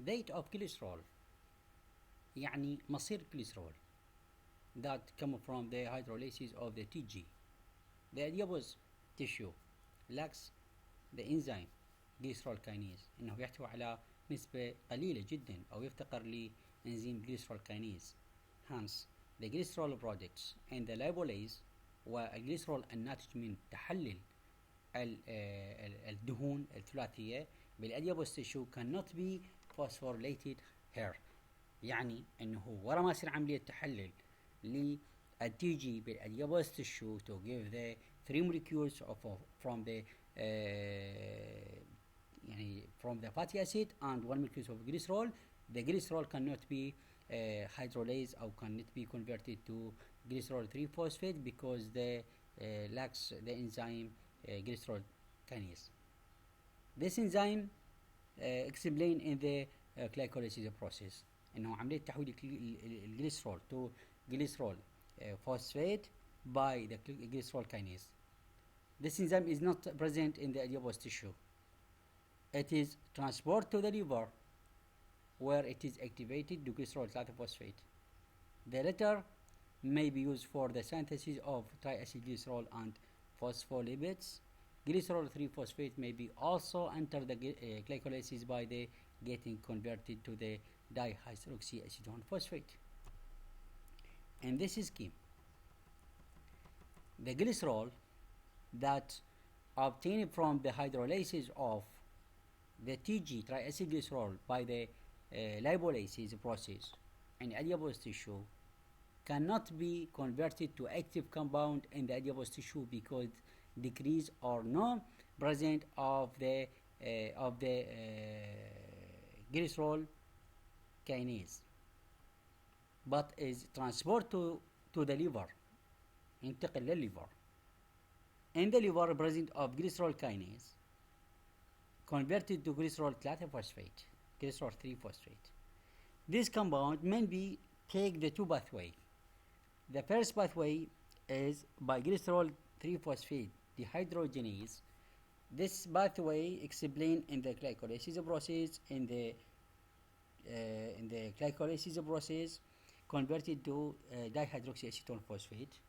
rate of cholesterol يعني مصير الكوليسترول that come from the hydrolysis of the TG. The adipose tissue lacks the enzyme glycerol kinase انه يحتوي على نسبة قليلة جدا او يفتقر لانزيم glycerol kinase. Hence the glycerol products and the lipolase والجليسرول الناتج من تحلل الدهون الثلاثية بالاديبوس تيشو cannot be phosphorylated here. يعني انه ورا ما يصير عملية تحلل للتي جي بالاديبوس تيشو to give the 3 molecules from the يعني from the fatty acid and 1 molecule of glycerol, the glycerol cannot be hydrolyzed or cannot be converted to glycerol 3-phosphate because the lacks the enzyme glycerol kinase. This enzyme explained in the glycolysis process انه عملية تحويل الجليسرول to glycerol phosphate by the glycerol kinase. This enzyme is not present in the adipose tissue. It is transported to the liver where it is activated to glycerol 3-phosphate. The latter may be used for the synthesis of triacylglycerol and phospholipids. Glycerol 3-phosphate may be also enter the glycolysis by the getting converted to the dihydroxyacetone phosphate. And this is key. The glycerol that obtained from the hydrolysis of the TG triacylglycerol by the lipolysis process in adipose tissue cannot be converted to active compound in the adipose tissue because decrease or no present of the glycerol kinase, but is transported to the liver. ينتقل للليفر. In the liver present of glycerol kinase converted to glycerol 3-phosphate, glycerol 3-phosphate. This compound may be take the two pathway. The first pathway is by glycerol 3-phosphate dehydrogenase. This pathway explained in the glycolysis process. In the glycolysis process, converted to dihydroxyacetone phosphate,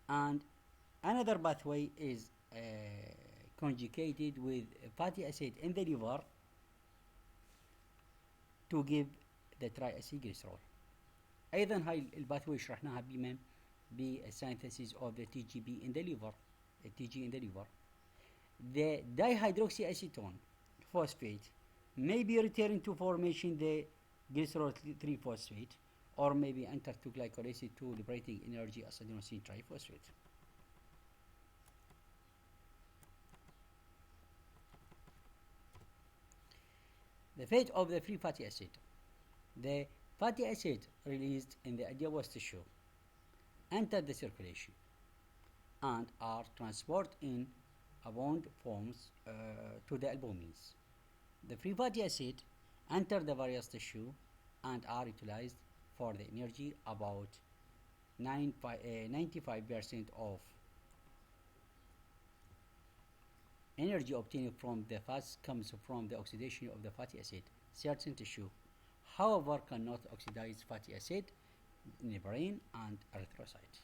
and another pathway is conjugated with fatty acid in the liver to give the triacylglycerol. ايضا هاي الباثوي شرحناها بمن بالسينثيسيس of the TGB in the liver, TG in the liver. The dihydroxyacetone phosphate may be returned to formation the glycerol 3-phosphate or may be entered to glycolysis to liberating energy as adenosine triphosphate. The fate of the free fatty acid. The fatty acid released in the adipose tissue enter the circulation and are transported in bound forms to the albumins. The free fatty acid enter the various tissue and are utilized for the energy. About 95% of energy obtained from the fats comes from the oxidation of the fatty acid. Certain tissue, however, cannot oxidize fatty acid in the brain and erythrocyte.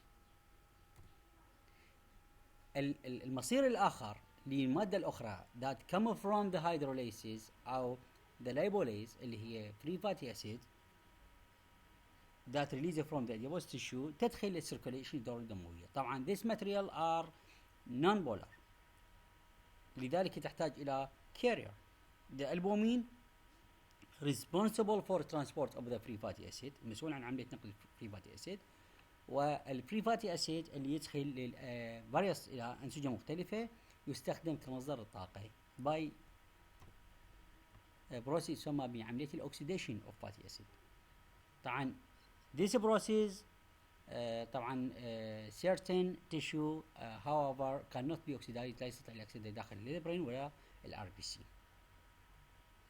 المصير الآخر للمادة الأخرى that come from the hydrolysis أو the lipolase اللي هي free fatty acid that release from the adipose tissue تدخل السيركوليشن الدورة الدموية. طبعا this material are non-polar لذلك تحتاج إلى carrier. The albumin responsible for transport of the free fatty acid مسؤول عن عملية نقل free fatty acid, والفري فاتي أسيد اللي يدخل various إلى أنسجة مختلفة يستخدم كمصدر الطاقة by process يسمى بعملية الأكسيديشن of fatty acid. طبعا this process طبعا certain tissue however cannot be oxidized لا يستطيع الأكسدة داخل البرين ولا الار بي سي.